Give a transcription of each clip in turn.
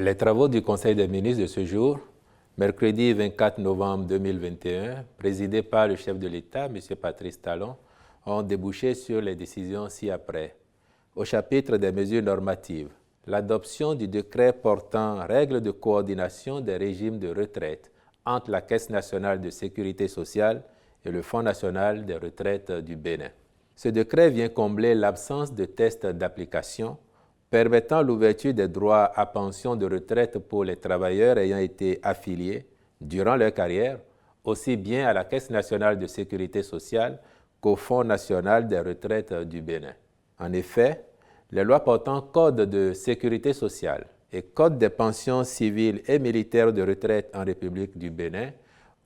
Les travaux du Conseil des ministres de ce jour, mercredi 24 novembre 2021, présidés par le chef de l'État, M. Patrice Talon, ont débouché sur les décisions ci-après. Au chapitre des mesures normatives, l'adoption du décret portant règles de coordination des régimes de retraite entre la Caisse nationale de sécurité sociale et le Fonds national des retraites du Bénin. Ce décret vient combler l'absence de tests d'application permettant l'ouverture des droits à pension de retraite pour les travailleurs ayant été affiliés durant leur carrière, aussi bien à la Caisse nationale de sécurité sociale qu'au Fonds national des retraites du Bénin. En effet, les lois portant Code de sécurité sociale et Code des pensions civiles et militaires de retraite en République du Bénin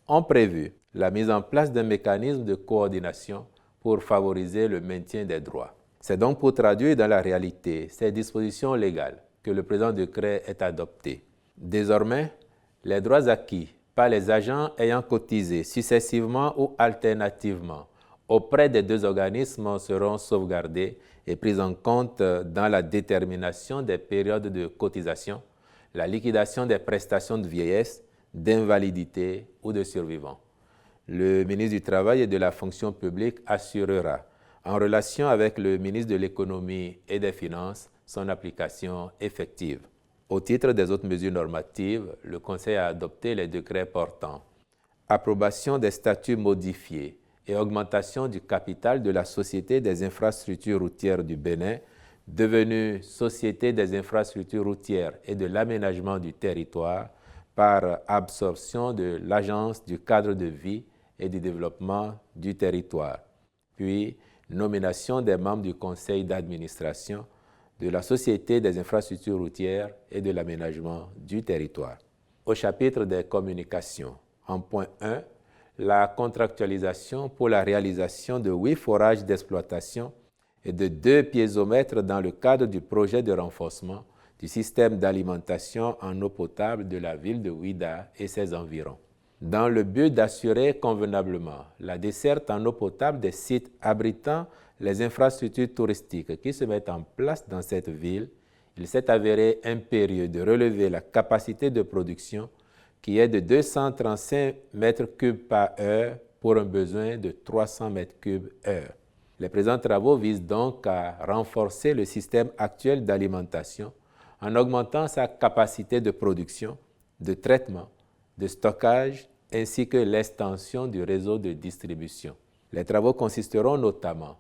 ont prévu la mise en place d'un mécanisme de coordination pour favoriser le maintien des droits. C'est donc pour traduire dans la réalité ces dispositions légales que le présent décret est adopté. Désormais, les droits acquis par les agents ayant cotisé successivement ou alternativement auprès des deux organismes seront sauvegardés et pris en compte dans la détermination des périodes de cotisation, la liquidation des prestations de vieillesse, d'invalidité ou de survivants. Le ministre du Travail et de la Fonction publique assurera, en relation avec le ministre de l'Économie et des Finances, son application effective. Au titre des autres mesures normatives, le Conseil a adopté les décrets portant approbation des statuts modifiés et augmentation du capital de la Société des infrastructures routières du Bénin, devenue Société des infrastructures routières et de l'aménagement du territoire par absorption de l'Agence du cadre de vie et du développement du territoire, puis nomination des membres du conseil d'administration de la Société des infrastructures routières et de l'aménagement du territoire. Au chapitre des communications, en point 1, la contractualisation pour la réalisation de 8 forages d'exploitation et de 2 piézomètres dans le cadre du projet de renforcement du système d'alimentation en eau potable de la ville de Ouidah et ses environs. Dans le but d'assurer convenablement la desserte en eau potable des sites abritant les infrastructures touristiques qui se mettent en place dans cette ville, il s'est avéré impérieux de relever la capacité de production qui est de 235 m3 par heure pour un besoin de 300 m3 heure. Les présents travaux visent donc à renforcer le système actuel d'alimentation en augmentant sa capacité de production, de traitement, de stockage, ainsi que l'extension du réseau de distribution. Les travaux consisteront notamment,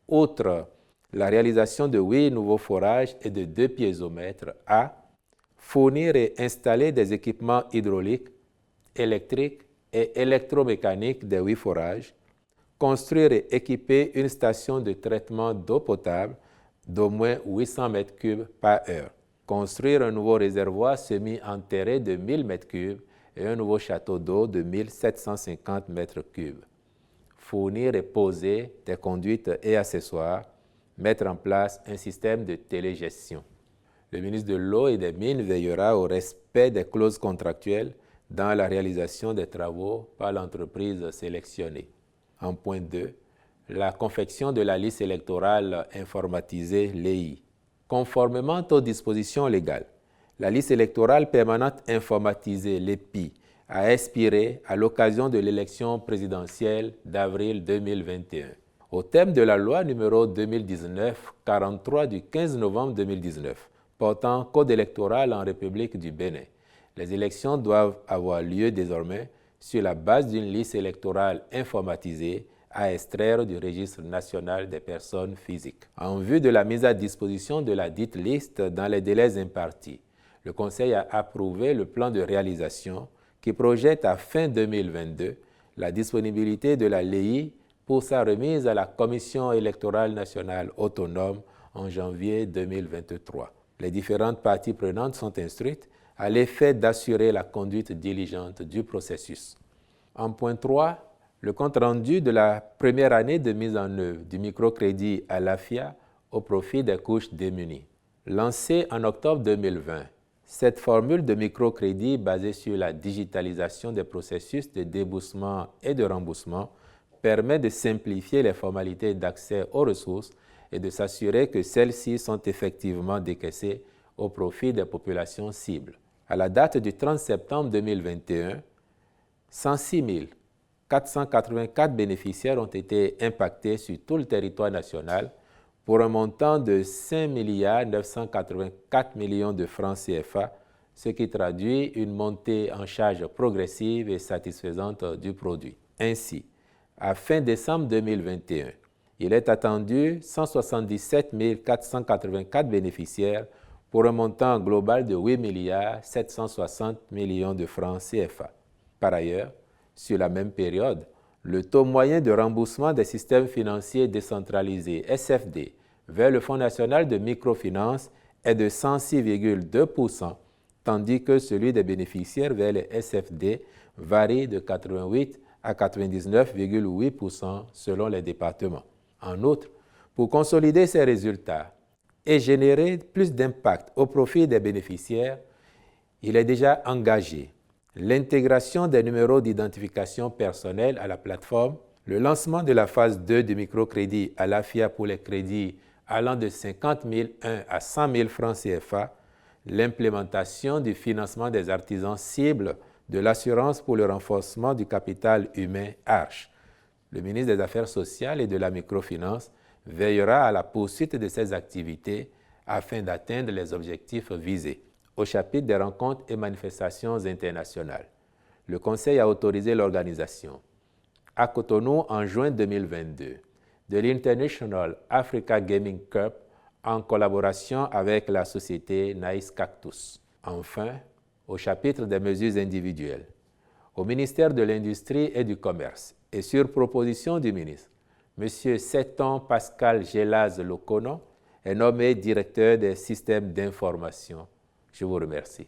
outre la réalisation de 8 nouveaux forages et de 2 piézomètres, à fournir et installer des équipements hydrauliques, électriques et électromécaniques des 8 forages, construire et équiper une station de traitement d'eau potable d'au moins 800 m3 par heure, construire un nouveau réservoir semi-enterré de 1000 m3 et un nouveau château d'eau de 1750 m3, fournir et poser des conduites et accessoires, mettre en place un système de télégestion. Le ministre de l'Eau et des Mines veillera au respect des clauses contractuelles dans la réalisation des travaux par l'entreprise sélectionnée. En point 2, la confection de la liste électorale informatisée (LEI). Conformément aux dispositions légales, la liste électorale permanente informatisée (LEPI) a expiré à l'occasion de l'élection présidentielle d'avril 2021. Au terme de la loi numéro 2019-43 du 15 novembre 2019, portant code électoral en République du Bénin, les élections doivent avoir lieu désormais sur la base d'une liste électorale informatisée à extraire du registre national des personnes physiques. En vue de la mise à disposition de la dite liste dans les délais impartis, le Conseil a approuvé le plan de réalisation qui projette à fin 2022 la disponibilité de la LEI pour sa remise à la Commission électorale nationale autonome en janvier 2023. Les différentes parties prenantes sont instruites à l'effet d'assurer la conduite diligente du processus. En point 3, le compte-rendu de la première année de mise en œuvre du microcrédit à l'AFIA au profit des couches démunies. Lancée en octobre 2020, cette formule de microcrédit basée sur la digitalisation des processus de déboursement et de remboursement permet de simplifier les formalités d'accès aux ressources et de s'assurer que celles-ci sont effectivement décaissées au profit des populations cibles. À la date du 30 septembre 2021, 106 484 bénéficiaires ont été impactés sur tout le territoire national pour un montant de 5 984 millions de francs CFA, ce qui traduit une montée en charge progressive et satisfaisante du produit. Ainsi, à fin décembre 2021, il est attendu 177 484 bénéficiaires pour un montant global de 8 760 millions de francs CFA. Par ailleurs, sur la même période, le taux moyen de remboursement des systèmes financiers décentralisés SFD vers le Fonds national de microfinance est de 106,2%, tandis que celui des bénéficiaires vers les SFD varie de 88 à 99,8% selon les départements. En outre, pour consolider ces résultats et générer plus d'impact au profit des bénéficiaires, il est déjà engagé l'intégration des numéros d'identification personnelle à la plateforme, le lancement de la phase 2 du microcrédit à l'AFIA pour les crédits allant de 50 001 à 100 000 francs CFA, l'implémentation du financement des artisans cibles de l'assurance pour le renforcement du capital humain ARCH. Le ministre des Affaires sociales et de la microfinance veillera à la poursuite de ces activités afin d'atteindre les objectifs visés. Au chapitre des rencontres et manifestations internationales, le Conseil a autorisé l'organisation, à Cotonou en juin 2022, de l'International Africa Gaming Cup en collaboration avec la société Nice Cactus. Enfin, au chapitre des mesures individuelles, au ministère de l'Industrie et du Commerce et sur proposition du ministre, M. Seton Pascal Gelaz Lokono est nommé directeur des systèmes d'information. Je vous remercie.